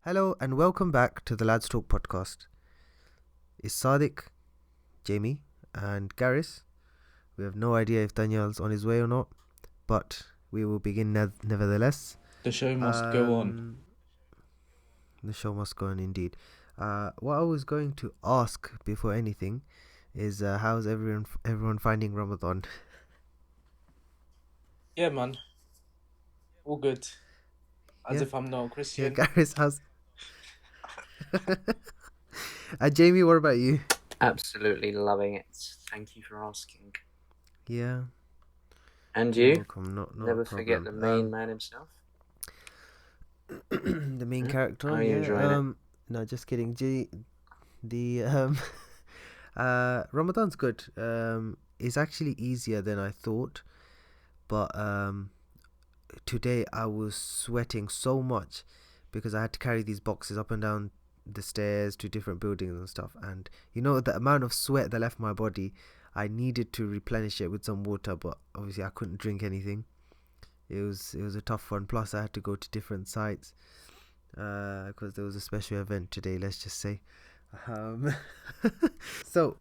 Hello and welcome back to the Lads Talk podcast. It's Sadiq, Jamie, and Garris. We have no idea if Daniel's on his way or not, but we will begin nevertheless. The show must go on. Um, the show must go on indeed. What I was going to ask before anything is how's everyone finding Ramadan? Yeah, man. All good. As Yeah, if I'm not a yeah, Christian. Garris, how's? Jamie, what about you? Absolutely loving it. Thank you for asking. Yeah, And you're you? welcome. Not a Never forget problem. the main man himself. The main How character, are you yeah. enjoying it? No, just kidding. The Ramadan's good. It's actually easier than I thought, but today I was sweating so much because I had to carry these boxes up and down the stairs to different buildings and stuff. And the amount of sweat that left my body, I needed to replenish it with some water, but obviously I couldn't drink anything. It was a tough one. Plus, I had to go to different sites because there was a special event today. Let's just say. Um, so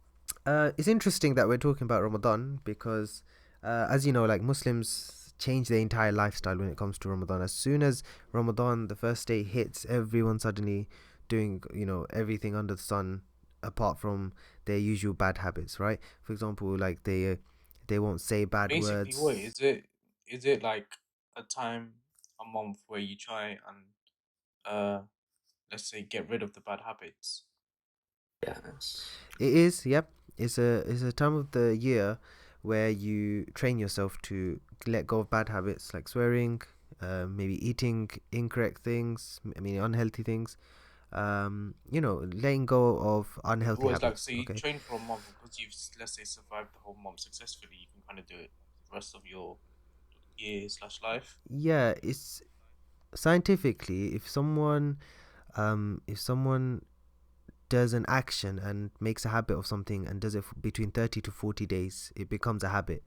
it's interesting that we're talking about Ramadan because, as you know, like Muslims change their entire lifestyle when it comes to Ramadan. As soon as Ramadan, the first day hits, everyone suddenly doing everything under the sun apart from their usual bad habits, right? For example, like they won't say bad Basically, what words. is it? Is it like a time a month where you try and let's say get rid of the bad habits? Yes. It is, yep. It's a time of the year where you train yourself to let go of bad habits like swearing, maybe eating incorrect things, I mean unhealthy things. Letting go of unhealthy Well, it's like habits. so you Okay. train for a month because you've let's say survived the whole month successfully. You can kind of do it the rest of your year slash life. Yeah, it's scientifically if someone does an action and makes a habit of something and does it between 30 to 40 days, it becomes a habit.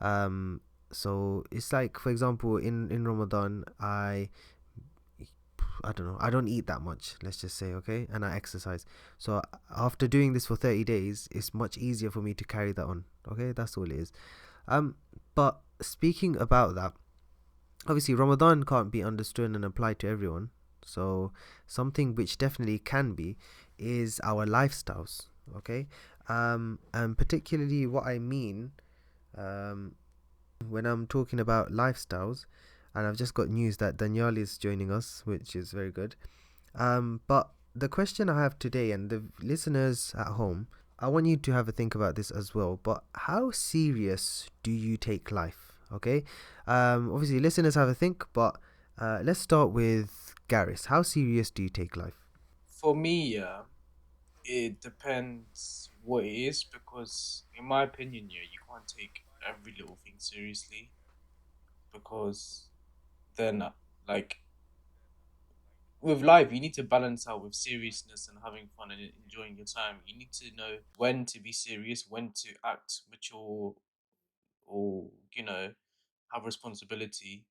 Um, so it's like, for example, in Ramadan, I don't know, I don't eat that much. Let's just say, okay, and I exercise. So after doing this for 30 days, it's much easier for me to carry that on. Okay, that's all it is. Um, but speaking about that, obviously Ramadan can't be understood and applied to everyone. So something which definitely can be is our lifestyles. Okay, and particularly what I mean um when I'm talking about lifestyles, and I've just got news that Daniel is joining us, which is very good. But the question I have today, and the listeners at home, I want you to have a think about this as well. But how serious do you take life? Okay. Obviously, listeners have a think, but let's start with Garris. How serious do you take life? For me, yeah, it depends what it is because, in my opinion, yeah, you can't take every little thing seriously because then, like, with life, you need to balance out with seriousness and having fun and enjoying your time. You need to know when to be serious, when to act mature, or have responsibility.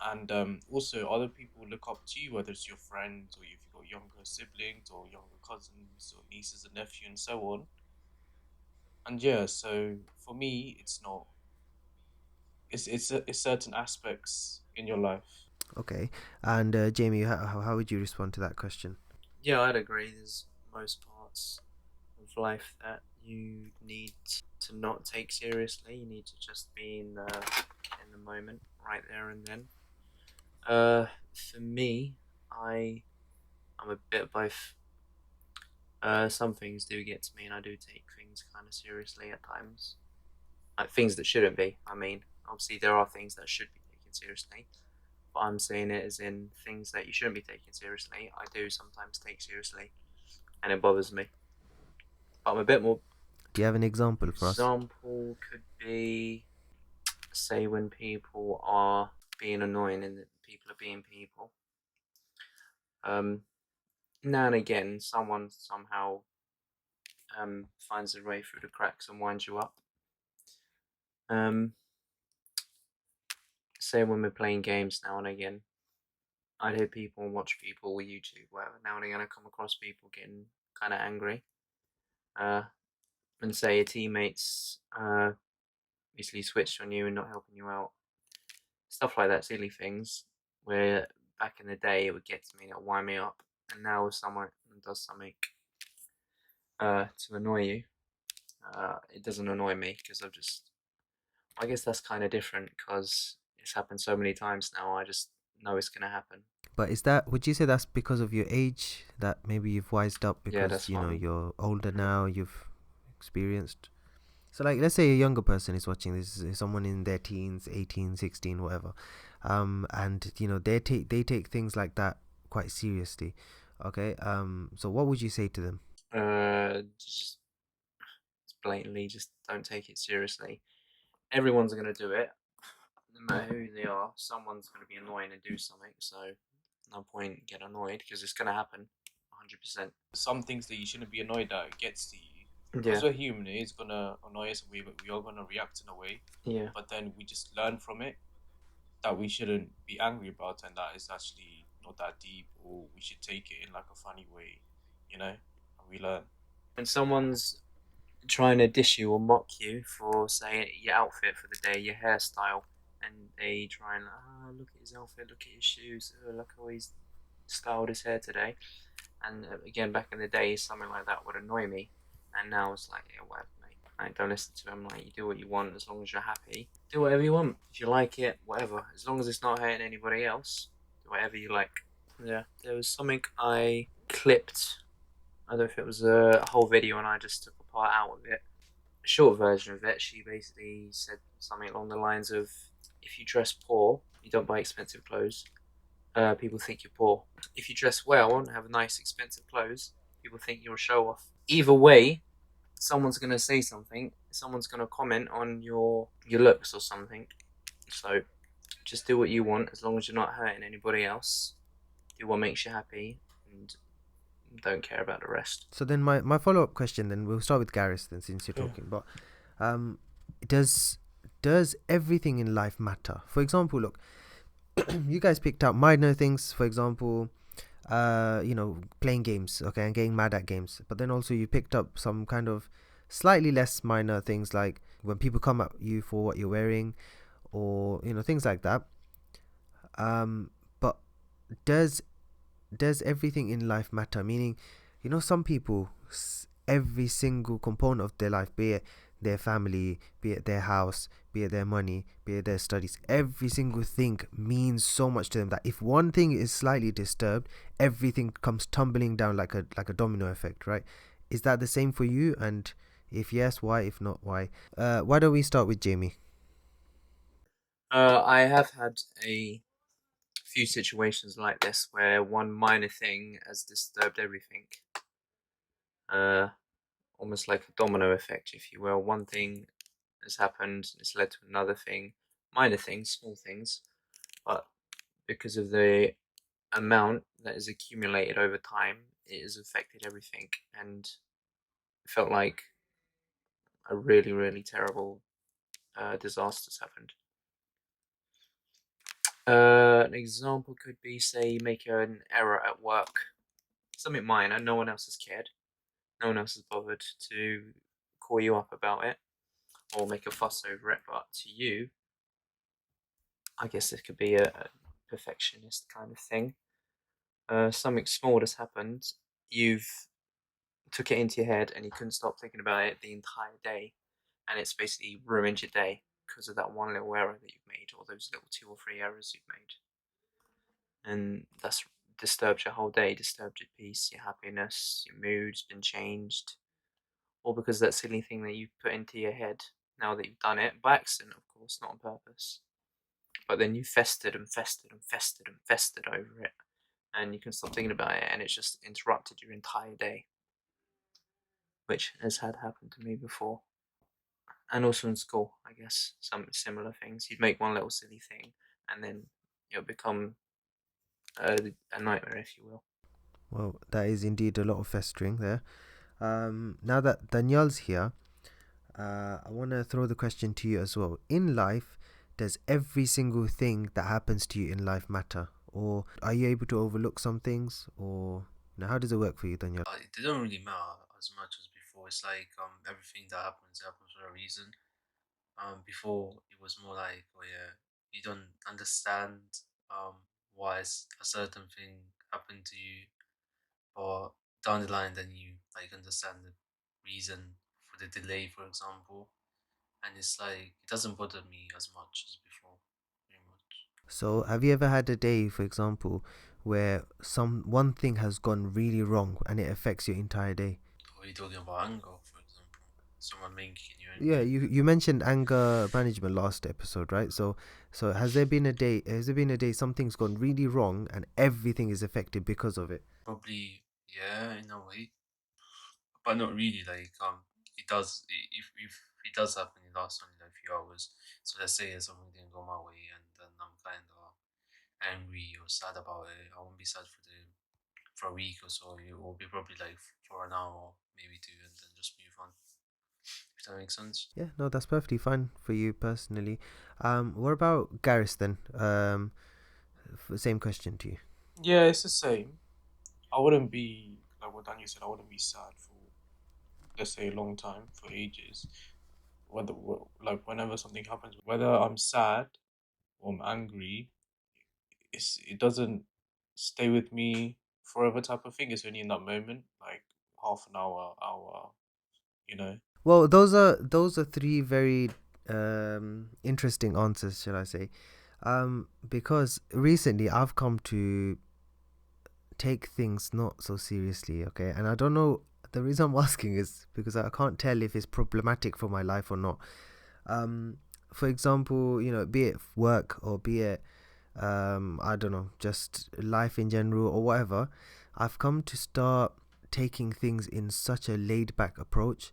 And also, other people look up to you, whether it's your friends or if you've got younger siblings or younger cousins or nieces and nephews and so on. And yeah, so for me, it's not. It's certain aspects in your life. Okay. And Jamie, how would you respond to that question? Yeah, I'd agree. There's most parts of life that you need to not take seriously. You need to just be in the moment, right there and then. For me, I'm a bit of both. Some things do get to me, and I do take things kind of seriously at times. Like things that shouldn't be. I mean, obviously there are things that should be taken seriously, but I'm saying it as in things that you shouldn't be taken seriously. I do sometimes take seriously, and it bothers me. But I'm a bit more. Do you have an example for us? Example could be, say, when people are being annoying and people are being people. Um, Now and again, someone somehow finds their way through the cracks and winds you up. Um, Say when we're playing games now and again, I'd hear people and watch people with YouTube, whatever. Now and again, I come across people getting kind of angry. Uh, and say your teammates basically switched on you and not helping you out. Stuff like that, silly things. Where back in the day it would get to me, it would wind me up. And now if someone does something to annoy you, it doesn't annoy me because I guess that's kind of different because it's happened so many times now. I just know it's gonna happen. But is that, would you say that's because of your age, that maybe you've wised up Yeah, because that's fine. you're older Yeah. now, you've experienced? So like, let's say a younger person is watching this, someone in their teens, 18, 16, whatever, and they take things like that quite seriously. Okay, so what would you say to them? Just blatantly, just don't take it seriously. Everyone's gonna do it, no matter who they are. Someone's gonna be annoying and do something. So no point get annoyed because it's gonna happen, 100%. Some things that you shouldn't be annoyed at gets to you because Yeah, we're human. It is gonna annoy us, and we are gonna react in a way. yeah. But then we just learn from it that we shouldn't be angry about, and that it's actually not that deep, or we should take it in like a funny way, and we learn. When someone's trying to dish you or mock you for, say, your outfit for the day, your hairstyle, and they try and, look at his outfit, look at his shoes, look how he's styled his hair today. And again, back in the day, something like that would annoy me. And now it's like, yeah, whatever, mate. Like, don't listen to him. Like, you do what you want as long as you're happy. Do whatever you want. If you like it, whatever. As long as it's not hurting anybody else, do whatever you like. Yeah, there was something I clipped. I don't know if it was a whole video and I just took a part out of it. A short version of it, she basically said something along the lines of, if you dress poor, you don't buy expensive clothes, people think you're poor. If you dress well and have nice, expensive clothes, people think you're a show off. Either way, someone's gonna say something. Someone's gonna comment on your looks or something. So just do what you want as long as you're not hurting anybody else. Do what makes you happy and don't care about the rest. So then my follow-up question, then we'll start with Gareth then, since you're Yeah. talking. But um does everything in life matter? For example, look, you guys picked out minor things, for example, playing games, okay, and getting mad at games. But then also you picked up some kind of slightly less minor things, like when people come at you for what you're wearing, or things like that. But does everything in life matter? Meaning, some people, every single component of their life, be it their family, be it their house, be it their money, be it their studies, every single thing means so much to them that if one thing is slightly disturbed, everything comes tumbling down like a domino effect, right? Is that the same for you? And if yes, why? If not, why? Why don't we start with Jamie? I have had a few situations like this where one minor thing has disturbed everything. Almost like a domino effect, if you will. One thing has happened, it's led to another thing, minor things, small things, but because of the amount that is accumulated over time, it has affected everything, and it felt like a really, really terrible disaster's happened. An example could be, say, you make an error at work, something minor, no one else has cared, no one else has bothered to call you up about it or make a fuss over it, but to you, I guess this could be a perfectionist kind of thing. Something small has happened, you've took it into your head and you couldn't stop thinking about it the entire day, and it's basically ruined your day because of that one little error that you've made, or those little 2 or 3 errors you've made, and that's disturbed your whole day, disturbed your peace, your happiness, your mood's been changed, all because of that silly thing that you put into your head. Now that you've done it by accident, of course, not on purpose, but then you festered and festered and festered and festered over it, and you can stop thinking about it, and it's just interrupted your entire day, which has had happened to me before. And also in school, I guess, some similar things. You'd make one little silly thing, and then it'll become a nightmare, if you will. Well, that is indeed a lot of festering there. Now that Danielle's here, I want to throw the question to you as well. In life, does every single thing that happens to you in life matter? or are you able to overlook some things, or how does it work for you, Daniel? It didn't really matter as much as before. It's like everything that happens for a reason. Before it was more like, oh yeah, you don't understand why a certain thing happened to you, but down the line then you like understand the reason for the delay, for example, and it's like it doesn't bother me as much as before, very much. So have you ever had a day, for example, where some one thing has gone really wrong and it affects your entire day? Or are you talking about anger, for example? Someone making you Yeah, angry? you mentioned anger management last episode, right? So has there been a day something's gone really wrong and everything is affected because of it? Probably, yeah, in a way, but not really. Like it does. If it does happen, it lasts only like a few hours. So let's say something didn't go my way, and then I'm kind of angry or sad about it. I won't be sad for a week or so. It will be probably like for an hour, maybe two, and then just move on. If that makes sense. Yeah, no, that's perfectly fine for you personally. What about Gareth then? Same question to you. Yeah, it's the same. I wouldn't be like what Daniel said. I wouldn't be sad for, let's say, a long time, for ages. Whether like whenever something happens, whether I'm sad or I'm angry, it doesn't stay with me forever type of thing. It's only in that moment, like half an hour, you know. Well, those are three very interesting answers, shall I say? Because recently I've come to take things not so seriously, okay? And I don't know, the reason I'm asking is because I can't tell if it's problematic for my life or not. Um, for example, be it work or be it I don't know, just life in general or whatever, I've come to start taking things in such a laid back approach.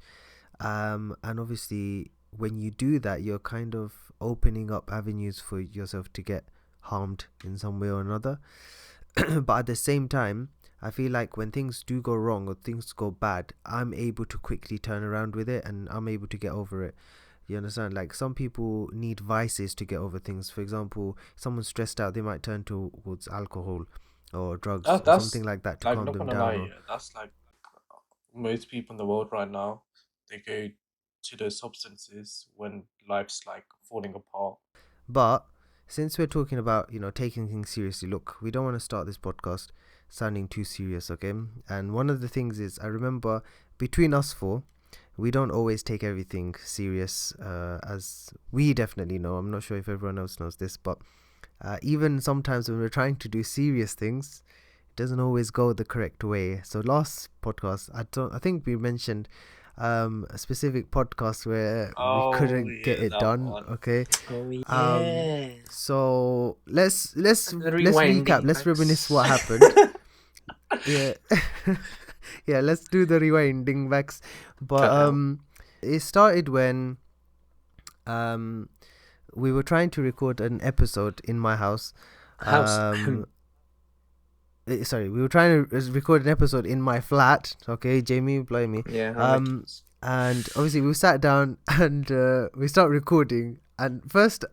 And obviously, when you do that, you're kind of opening up avenues for yourself to get harmed in some way or another. But at the same time, I feel like when things do go wrong or things go bad, I'm able to quickly turn around with it and I'm able to get over it. You understand? Like some people need vices to get over things. For example, someone's stressed out, they might turn towards alcohol or drugs or something That's like that to like, calm not them gonna lie, down. Or yeah, that's like most people in the world right now. They go to those substances when life's like falling apart. But since we're talking about, taking things seriously, look, we don't want to start this podcast sounding too serious, okay? And one of the things is, I remember between us four, we don't always take everything serious, as we definitely know. I'm not sure if everyone else knows this, but even sometimes when we're trying to do serious things, it doesn't always go the correct way. So last podcast, I think we mentioned a specific podcast where we Oh couldn't get yeah, it that done, one. okay? Oh um yeah. so let's The recap, rewinding let's reminisce what backs. happened. Yeah. Yeah, let's do the rewinding backs. But Cut out. it started when um we were trying to record an episode in my house. House. Sorry, we were trying to record an episode in my flat, okay, Jamie, blame me. Yeah, that makes um sense. and obviously we sat down and we start recording, and first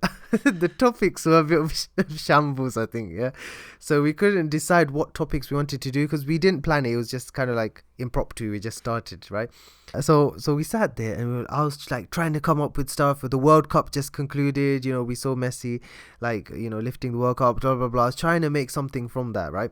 the topics were a bit of shambles, I think. Yeah, so we couldn't decide what topics we wanted to do because we didn't plan it. It was just kind of like impromptu, we just started, right? So we sat there and I was like trying to come up with stuff. The World Cup just concluded, we saw Messi like lifting the World Cup, blah blah blah. I was trying to make something from that, right?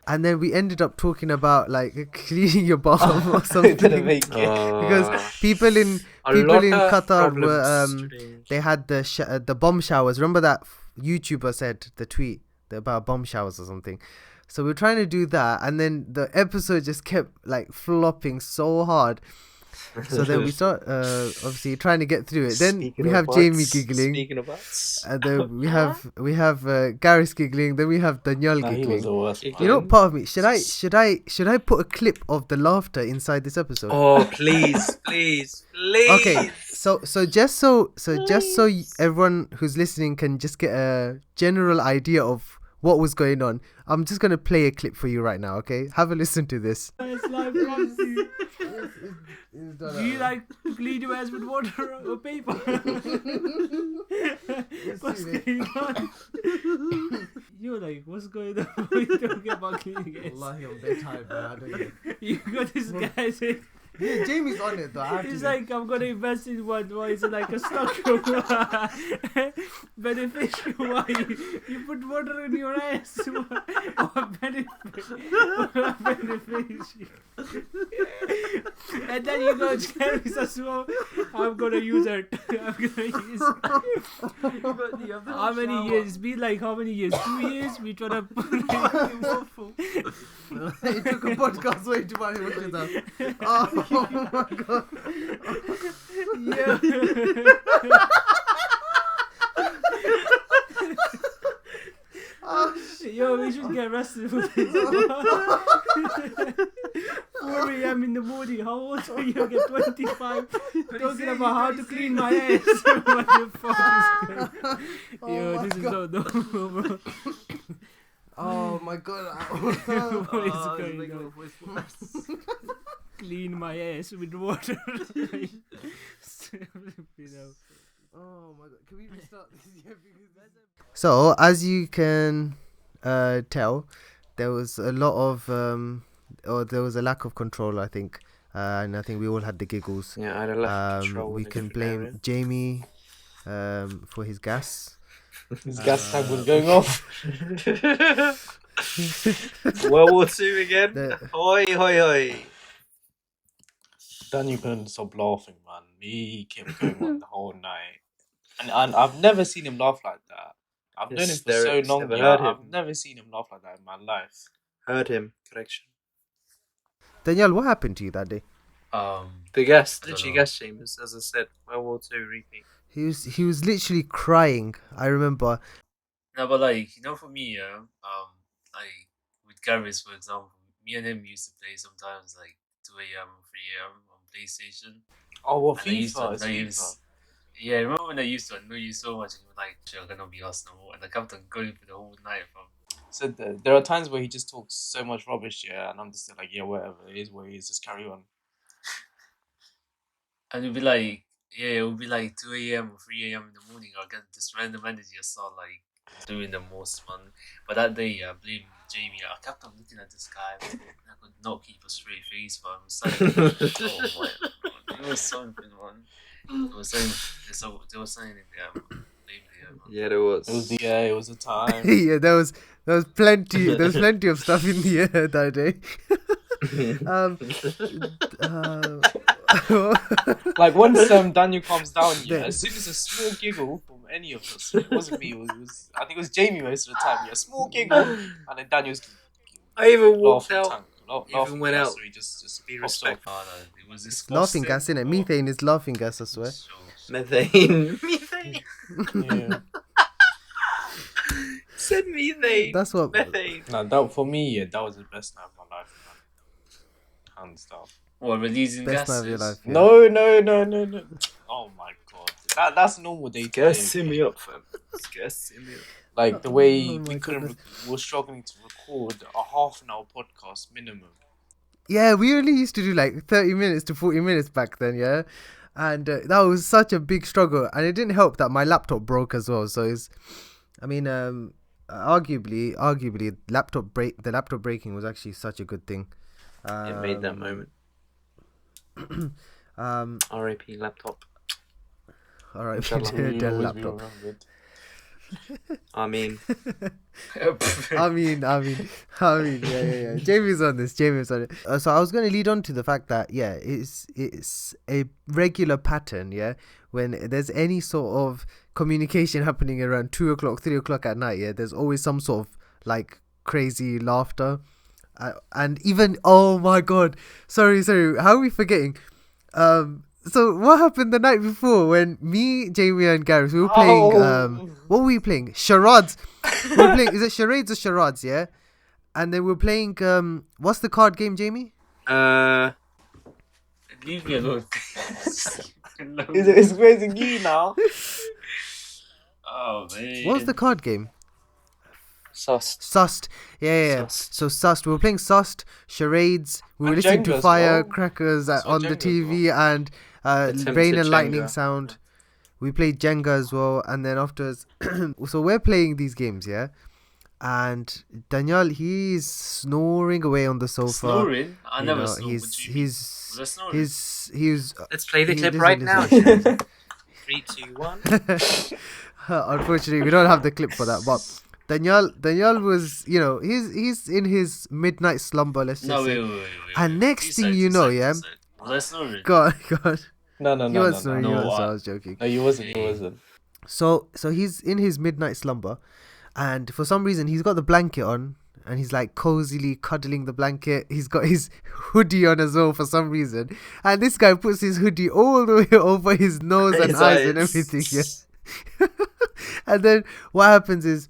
And then we ended up talking about like cleaning your bum or It didn't something. make it. Because Uh, people in a people lot in of Qatar were problems today. they had the bomb showers. Remember that YouTuber said the tweet about bomb showers or something. So we were trying to do that, and then the episode just kept like flopping so hard. So then we start obviously trying to get through it. Then Speaking we of have Jamie butts. giggling, Speaking of butts. and then we have Gareth giggling. Then we have Danielle Nah, he was giggling. the worst, Giggling. man. Part of me, should I put a clip of the laughter inside this episode? Oh please, please, please. Okay, so just so everyone who's listening can just get a general idea of what was going on. I'm just gonna play a clip for you right now. Okay, have a listen to this. It's like Ramsey. It's Do you like clean your ass with water or paper? What's going on? You're like, what's going on? What are you talking about cleaning ass? Wallahi, I'm dead tired, man. I don't get it. You got this guy saying, Yeah, Jamie's on it though. I have he's to like, I'm gonna invest in one. Why is it like a stock beneficial? Why you put water in your ass? What benefit? What beneficial? And then you go, Jerry says, well, I'm gonna use it. I'm gonna use it. How many years? It's been like how many years? 2 years? We try to put it waffle. It took a podcast way too many watches out. Oh my god. Yeah. Yo, we should get arrested for this. 4 a.m. in the morning. How old are you? I get 25. Talking about how to clean my ass. What the fuck is going on? Yo, this is so normal, bro. Oh my god. What is going on? Clean my ass with water. Oh my god. Can we restart this? So, as you can tell, there was a lot of or there was a lack of control, I think, and I think we all had the giggles. Yeah, I had a lack of control. We in a can different blame area. Jamie for his gas. His gas tank was going off. World War II again. The- Hoi, hoi, hoi. Daniel couldn't stop laughing, man. He kept going on the whole night. And I've never seen him laugh like that. I've known him for so Hysterics, long. never Yeah, heard him. I've never seen him laugh like that in my life. Heard him. Correction. Danielle, what happened to you that day? The gas, I don't literally know. gas chambers, as I said. World War II repeat. He was literally crying. I remember. No, but like, for me, like with Garvis, for example, me and him used to play sometimes like 2 a.m. or 3 a.m. on PlayStation. Oh, well, And I used to FIFA. It's annoy him. FIFA. Yeah, I remember when I used to annoy you so much, and you were like, "You're gonna be us no more," and I kept on going for the whole night, fam. So there are times where he just talks so much rubbish, yeah, and I'm just like, yeah, whatever. It is what it is. Just carry on. And it'd be like, yeah, it would be like 2 a.m. or 3 a.m. in the morning. I'll get this random energy. I start like doing the most, man. But that day, I blame Jamie. I kept on looking at this guy. And I could not keep a straight face, fam. It was like, oh my god, it was something, man. There was something in there, man. Blame there, man. Yeah, there was. It was the it was the time. Yeah, there was plenty of stuff in the air that day. Like once Daniel calms down, yeah, Yeah. as soon as a small giggle from any of us, it wasn't me, it was I think it was Jamie most of the time, yeah, small giggle, and then Daniel's I even walked laughing out. laughing went gas, out. so he just Be pops off. respectful. Oh, no, it was this Laughing gas, innit? Methane is laughing gas, I swear. Methane. Methane. Yeah. Said methane. That's what. Methane. No, that for me, yeah, that was the best night of my life, man. Hands down. What, releasing Best gases? night of your life. Yeah. No. Oh my god, that's normal day to day. Gassing me up, fam. It's gassing me up. Like the way Oh my we couldn't, goodness. we were struggling to record a half an hour podcast minimum. Yeah, we only used to do like 30 minutes to 40 minutes back then, yeah? And that was such a big struggle. And it didn't help that my laptop broke as well. So arguably, the laptop breaking was actually such a good thing. It made that moment. R.I.P. laptop. All right, Inshallah. You'll Dell always be laptop. remembered. I mean, I mean, yeah. Jamie's on it. So I was going to lead on to the fact that, yeah, it's a regular pattern, yeah, when there's any sort of communication happening around 2 o'clock, 3 o'clock at night, yeah, there's always some sort of like crazy laughter. And even, oh my god, sorry, how are we forgetting? So what happened the night before when me, Jamie, and Gareth, we were playing, what were we playing? Charades. We were playing, is it charades or charades, yeah? And then we're playing, what's the card game, Jamie? Leave me alone. It's raising you now. Oh man. What's the card game? Sust. Sust. Yeah. Sust. So Sust. We were playing Sust, charades. We were And listening Jenga to as well. firecrackers Saw on the Jenga as TV and Attempted rain and lightning Jenga. sound. We played Jenga as well, and then afterwards, so we're playing these games, yeah. And Daniel, he's snoring away on the sofa. Snoring? I You never know, snore. What do you mean? Was I snoring? he's. Let's play the he clip doesn't right listen. now. 3, 2, 1. Unfortunately, we don't have the clip for that. But Daniel was, you know, he's in his midnight slumber. Let's just No, say. wait. And next thing you know, yeah. Was I snoring? God. No. He was snoring. No, I was joking. No, you wasn't. So he's in his midnight slumber, and for some reason he's got the blanket on, and he's like cozily cuddling the blanket. He's got his hoodie on as well for some reason, and this guy puts his hoodie all the way over his nose and His eyes and everything. Yeah. And then what happens is,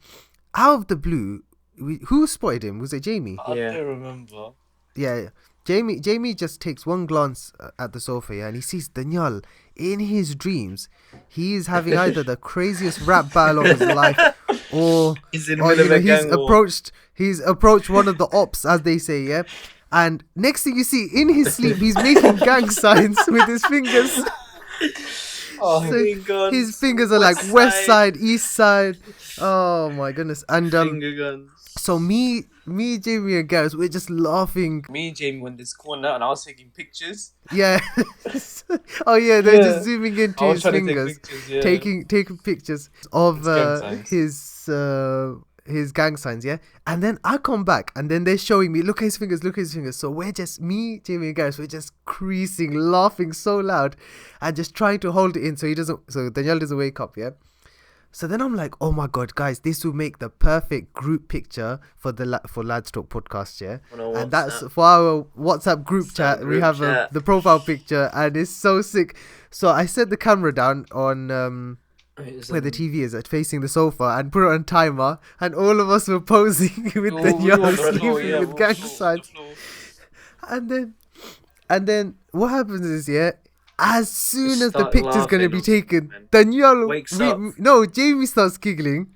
out of the blue, who spotted him? Was it Jamie? I Yeah. don't remember. Yeah. Jamie just takes one glance at the sofa, yeah, and he sees Daniel in his dreams. He is having either the craziest rap battle of his life, or He's in the or middle you know, of a gang war. he's approached one of the ops, as they say, yeah. And next thing you see, in his sleep, he's making gang signs with his fingers. Oh, So Finger guns, his fingers are like west side, east side. Oh my goodness! And finger guns. so me, Jamie, and Gareth, we're just laughing. me and Jamie went in this corner and I was taking pictures. Yeah. Oh yeah, they're Yeah. just zooming into I was his trying fingers, to take pictures, yeah. taking pictures of His gang signs. his gang signs, yeah. And then I come back, and then they're showing me, look at his fingers, look at his fingers. So we're just, me, Jamie, and Gareth, we're just creasing, laughing so loud, and just trying to hold it in so Danielle doesn't wake up, yeah. So then I'm like, oh my god, guys, this will make the perfect group picture for for Lads Talk podcast, yeah. On our And that's WhatsApp. for our WhatsApp group WhatsApp chat. We group have chat. the profile picture, and it's so sick. So I set the camera down on where the TV is, facing the sofa, and put it on timer, and all of us were posing with Oh, the we young were on the sleeping floor, yeah, we with were gang on the signs. floor. And then what happens is, yeah, as soon as the Start picture's gonna laughing be or taken, something. Daniel Wakes up. no, Jamie starts giggling.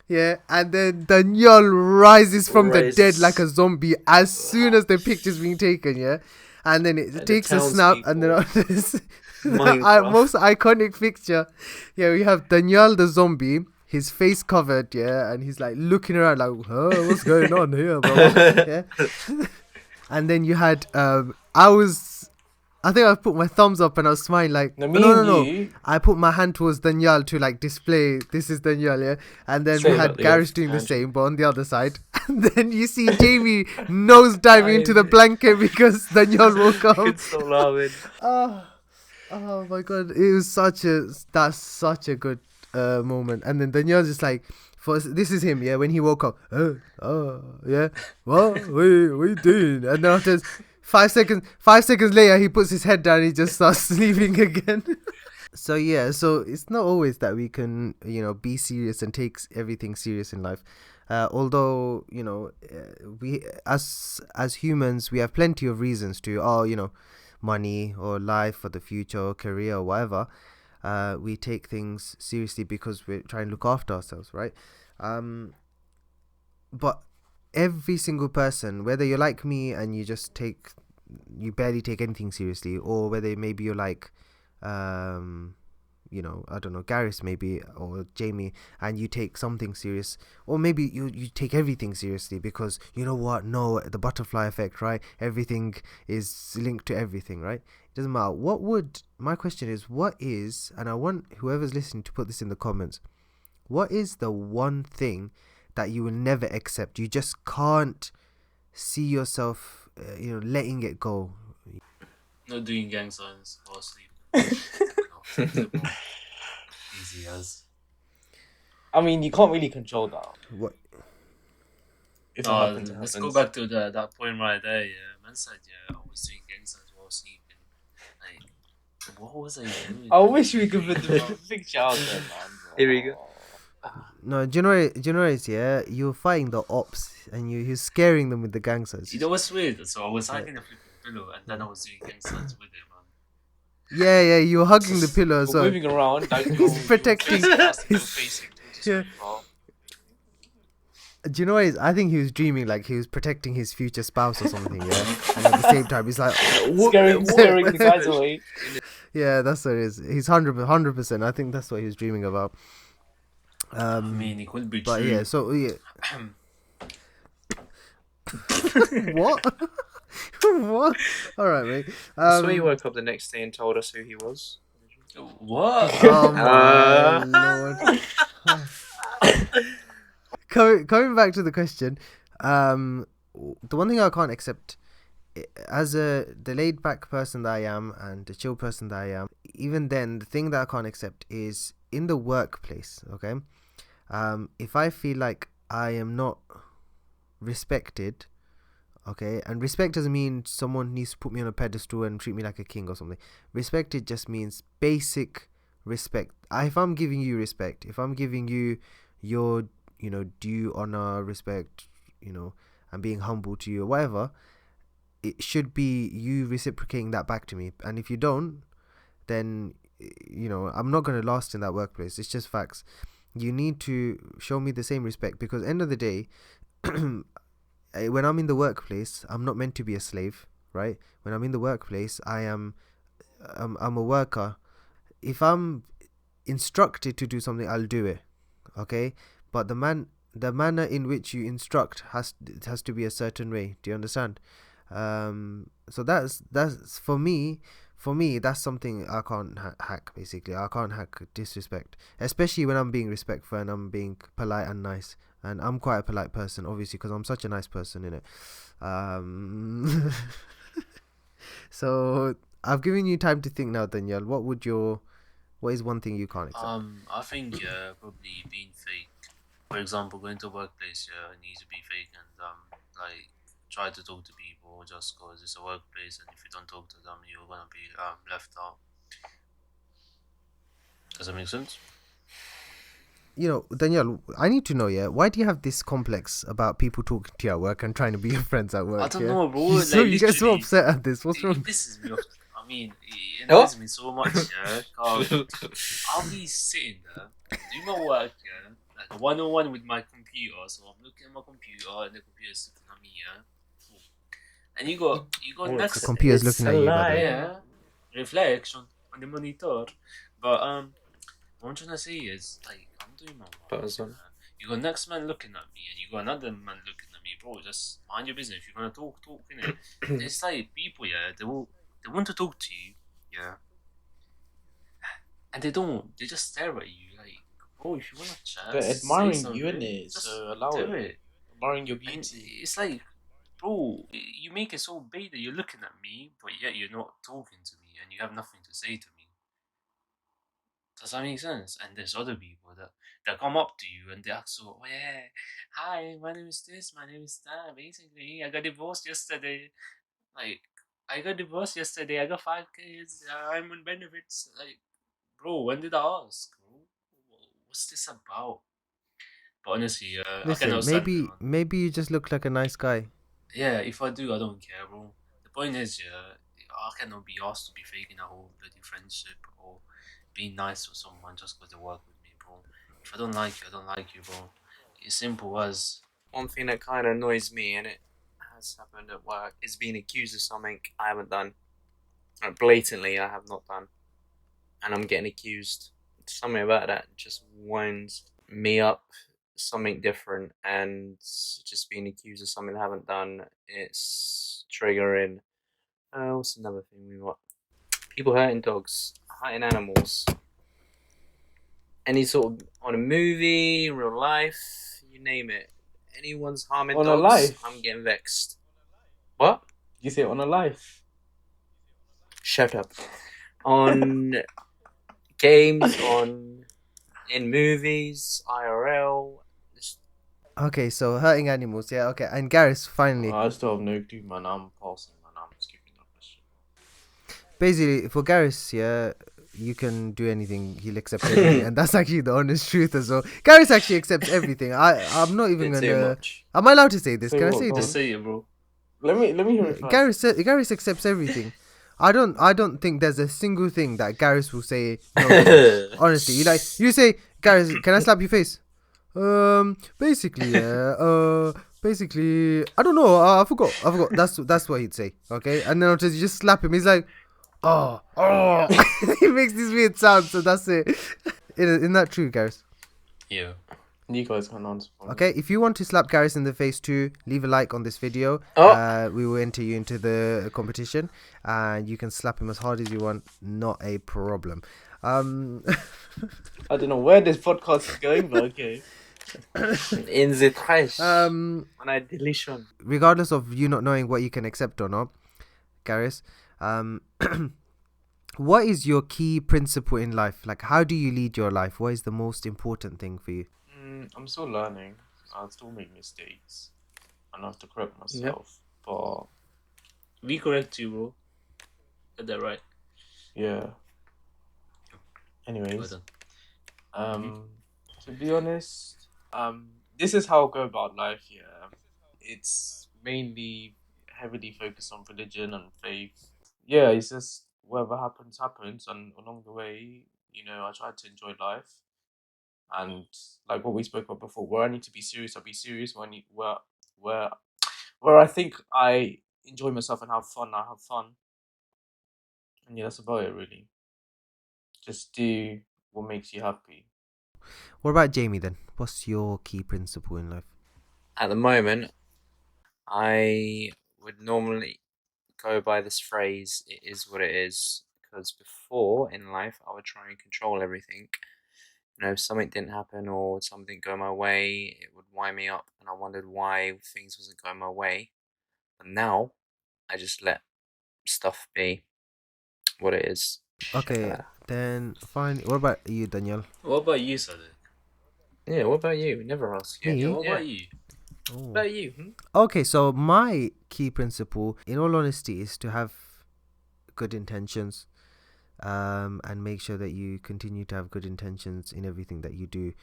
Yeah, and then Daniel rises from the dead like a zombie as soon as the picture's being taken, yeah. And then it And the takes a snap, and then the Minecraft. most iconic picture, yeah, we have Daniel the zombie, his face covered, yeah, and he's like looking around like, oh, what's going on here, bro? Yeah. And then you had I think I put my thumbs up and I was smiling like, No, no. you. I put my hand towards Daniel to like display this is Daniel, yeah. And then Same, we had but the Gareth other doing the hand. same, but on the other side. And then you see Jamie nose diving into the blanket because Daniel woke up. Could stop laughing. Oh my god, it was that's such a good moment. And then Daniel's just like, this is him, yeah, when he woke up. Yeah, what you doing? And then after 5 seconds later, he puts his head down and he just starts sleeping again. So it's not always that we can, be serious and take everything serious in life. Although, we as humans, we have plenty of reasons to, money or life or the future or career or whatever. We take things seriously because we're trying to look after ourselves, right? But every single person, whether you're like me and you barely take anything seriously, or whether maybe you're like I don't know, Gareth maybe, or Jamie, and you take something serious, or maybe you take everything seriously because you know what, no, the butterfly effect, right? Everything is linked to everything, right? It doesn't matter. My question is, and I want whoever's listening to put this in the comments, what is the one thing that you will never accept? You just can't see yourself letting it go. Not doing gang signs while asleep. Easy as. I mean, you can't really control that. What? If it happens, it Let's happens. go back to that point right there. Yeah, man said, I was doing gang signs while sleeping. Like, what was I doing? I wish we could put the picture out there, man. Here we go. No, do you know what it is, yeah? You're fighting the ops and you're scaring them with the gangsters. You know what's weird? So I was hugging the pillow and then I was doing gang signs with him, man. Yeah, you were hugging the pillow as We're well. moving around, like He's protecting You're his- facing towards Yeah. the Do you know what it is? I think he was dreaming like he was protecting his future spouse or something, yeah? And at the same time, he's like... Scaring the guys away. Yeah, that's what it is. He's 100%. I think that's what he was dreaming about. I mean, it could be But true. yeah, so... Yeah. What? What? Alright, mate. So he woke up the next day and told us who he was. What? Oh my lord. Coming back to the question, the one thing I can't accept, as the laid back person that I am and the chill person that I am, even then, the thing that I can't accept is in the workplace, okay? If I feel like I am not respected, okay, and respect doesn't mean someone needs to put me on a pedestal and treat me like a king or something. Respected just means basic respect. If I'm giving you respect, if I'm giving you your, due honor, respect, and being humble to you or whatever, it should be you reciprocating that back to me. And if you don't, then I'm not going to last in that workplace. It's just facts. You need to show me the same respect, because end of the day, when I'm in the workplace, I'm not meant to be a slave, right? When I'm in the workplace, I'm a worker. If I'm instructed to do something, I'll do it, okay? But the manner in which you instruct has to be a certain way. Do you understand? So that's for me, that's something I can't hack. Basically, I can't hack disrespect, especially when I'm being respectful and I'm being polite and nice. And I'm quite a polite person, obviously, because I'm such a nice person, innit? So I've given you time to think now, Danielle. What is one thing you can't accept? I think probably being fake. For example, going to a workplace, it needs to be fake and like try to talk to people just because it's a workplace, and if you don't talk to them, you're gonna be left out. Does that make sense? Danielle, I need to know, why do you have this complex about people talking to you at work and trying to be your friends at work? I don't know, bro. You get so upset at this. What's wrong? It pisses me off. I mean, it annoys me so much, yeah. I'll be sitting there, doing my work, yeah, like a one-on-one with my computer. So I'm looking at my computer, and the computer's looking at me, yeah. And you got next. The computer's looking at you, by the way. Yeah, reflection on the monitor. But what I'm trying to say is, like, I'm doing my work. You got next man looking at me, and you got another man looking at me, bro. Just mind your business. If you're gonna talk, innit? It's like people, yeah, they want to talk to you, yeah, and they don't. They just stare at you, like, bro. If you wanna chat, They're admiring you, innit? Just So allow do it. Admiring your beauty. It's like, bro, you make it so big that you're looking at me, but yet you're not talking to me, and you have nothing to say to me. Does that make sense? And there's other people that come up to you and they ask, so, oh yeah, hi, my name is this, my name is that. Basically, I got divorced yesterday. Like, I got divorced yesterday. I got 5 kids. I'm on benefits. Like, bro, when did I ask? Bro? What's this about? But honestly, listen, maybe you just look like a nice guy. Yeah, if I do, I don't care, bro. The point is, I cannot be asked to be faking a whole bloody friendship or being nice to someone just because they work with me, bro. If I don't like you, I don't like you, bro. It's simple as... One thing that kind of annoys me, and it has happened at work, is being accused of something I haven't done. Like, blatantly, I have not done. And I'm getting accused. Something about that just winds me up. Something different, and just being accused of something I haven't done, it's triggering. What's another thing we got? People hurting dogs, hurting animals. Any sort of, on a movie, real life, you name it. Anyone's harming On a dogs, life? I'm getting vexed. What? You say on a life? Shut up. On games, in movies, IRL. Okay, so hurting animals, yeah, okay. And Gareth, finally. I still have no clue, man. I'm passing, man. I'm skipping that question. Basically, for Gareth, yeah, you can do anything. He'll accept everything. And that's actually the honest truth as well. Gareth actually accepts everything. I'm not even gonna... Am I allowed to say this? Say Can what, I say bro? this? Just say it, bro. Let me hear it first. Gareth accepts everything. I don't think there's a single thing that Gareth will say no to. Honestly, you say, Gareth, can I slap your face? Basically, basically, I don't know. I forgot. That's what he'd say. Okay, and then I'll just slap him. He's like, oh. He makes this weird sound. So that's it. Isn't that true, Gareth? Yeah. You guys can't answer for me. Okay, if you want to slap Gareth in the face too, leave a like on this video. Oh. We will enter you into the competition, and you can slap him as hard as you want. Not a problem. I don't know where this podcast is going, but okay. In the trash. um, When I deletion. regardless of you not knowing what you can accept or not, Gareth, what is your key principle in life? Like, how do you lead your life? What is the most important thing for you? I'm still learning. I'll still make mistakes. And I have to correct myself. But We correct you, bro. Get that right. yeah. Well Anyways, done. to be honest, this is how I go about life. Yeah, it's mainly heavily focused on religion and faith. Yeah, it's just whatever happens, happens, and along the way, I try to enjoy life. And like what we spoke about before, where I need to be serious, I'll be serious. Where I need, where, where I think I enjoy myself and have fun, I have fun. And yeah, that's about it, really. Just do what makes you happy. What about Jamie then? What's your key principle in life? At the moment, I would normally go by this phrase, it is what it is. Because before in life, I would try and control everything. If something didn't happen or something didn't go my way, it would wind me up, and I wondered why things wasn't going my way. But now, I just let stuff be what it is. Okay, then fine. What about you, Daniel? What about you, Sadiq? Yeah, what about you? Never ask you. Me? Yeah, what about you? Oh. What about you? Okay, so my key principle, in all honesty, is to have good intentions, and make sure that you continue to have good intentions in everything that you do.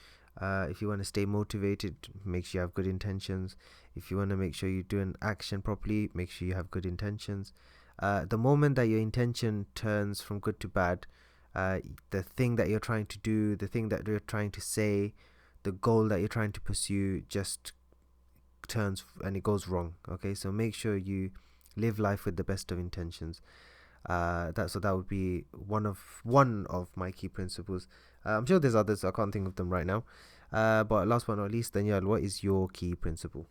If you want to stay motivated, make sure you have good intentions. If you want to make sure you do an action properly, make sure you have good intentions. The moment that your intention turns from good to bad, the thing that you're trying to do, the thing that you're trying to say, the goal that you're trying to pursue just turns and it goes wrong. Okay, so make sure you live life with the best of intentions. That would be one of my key principles. I'm sure there's others. I can't think of them right now. But last but not least, Daniel, what is your key principle?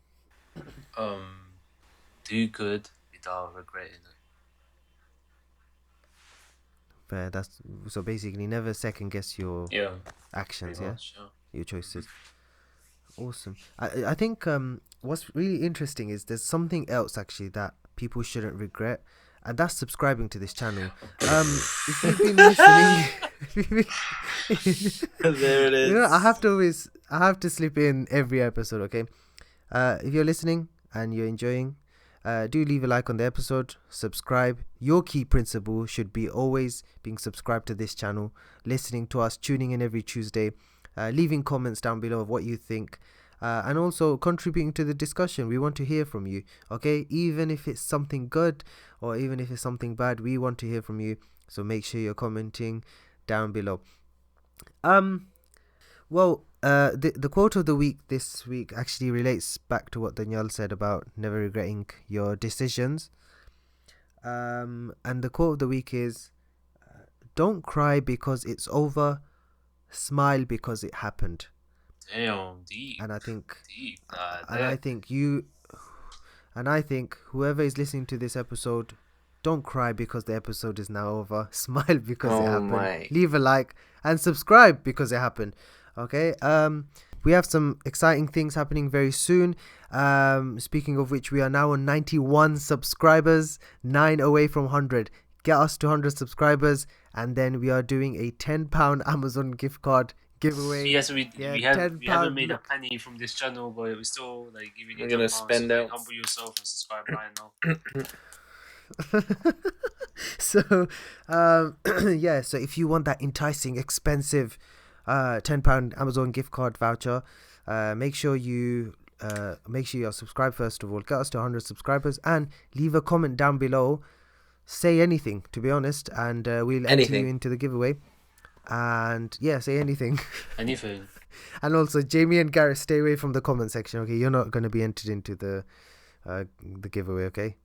Do good without regretting it. Fair. That's so basically never second guess your Yeah. actions. Pretty Yeah, much, yeah. your choices. Awesome. I think what's really interesting is there's something else actually that people shouldn't regret, and that's subscribing to this channel. If you've been listening, There it is. I have to slip in every episode. Okay, if you're listening and you're enjoying, do leave a like on the episode, subscribe. Your key principle should be always being subscribed to this channel, listening to us, tuning in every Tuesday, leaving comments down below of what you think, and also contributing to the discussion. We want to hear from you, okay? Even if it's something good or even if it's something bad, we want to hear from you. So make sure you're commenting down below. Well, the quote of the week this week actually relates back to what Danielle said about never regretting your decisions. And the quote of the week is, "Don't cry because it's over, smile because it happened." Damn, deep. And I think, Deep. I think whoever is listening to this episode, don't cry because the episode is now over. Smile because it happened. Leave a like and subscribe because it happened. Okay. We have some exciting things happening very soon. Speaking of which, we are now on 91 subscribers, 9 away from 100. Get us to 100 subscribers, and then we are doing a £10 Amazon gift card giveaway. Yes, we haven't made a penny from this channel, but we're still like giving you. We're gonna spend out. Humble yourself and subscribe right now. So so if you want that enticing, expensive £10 Amazon gift card voucher, make sure you're subscribed first of all. Get us to 100 subscribers and leave a comment down below. Say anything, to be honest, and we'll enter you into the giveaway. And yeah, say anything. Anything. And also, Jamie and Gareth, stay away from the comment section. Okay, you're not going to be entered into the giveaway. Okay.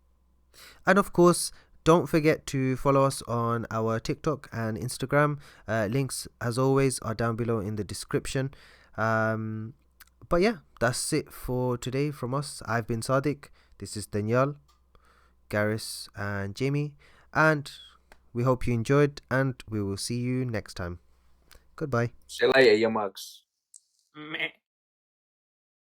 And of course, don't forget to follow us on our TikTok and Instagram. Links, as always, are down below in the description. But yeah, that's it for today from us. I've been Sadiq. This is Danielle, Gareth, and Jamie. And we hope you enjoyed, and we will see you next time. Goodbye. See you later, you mugs. Meh.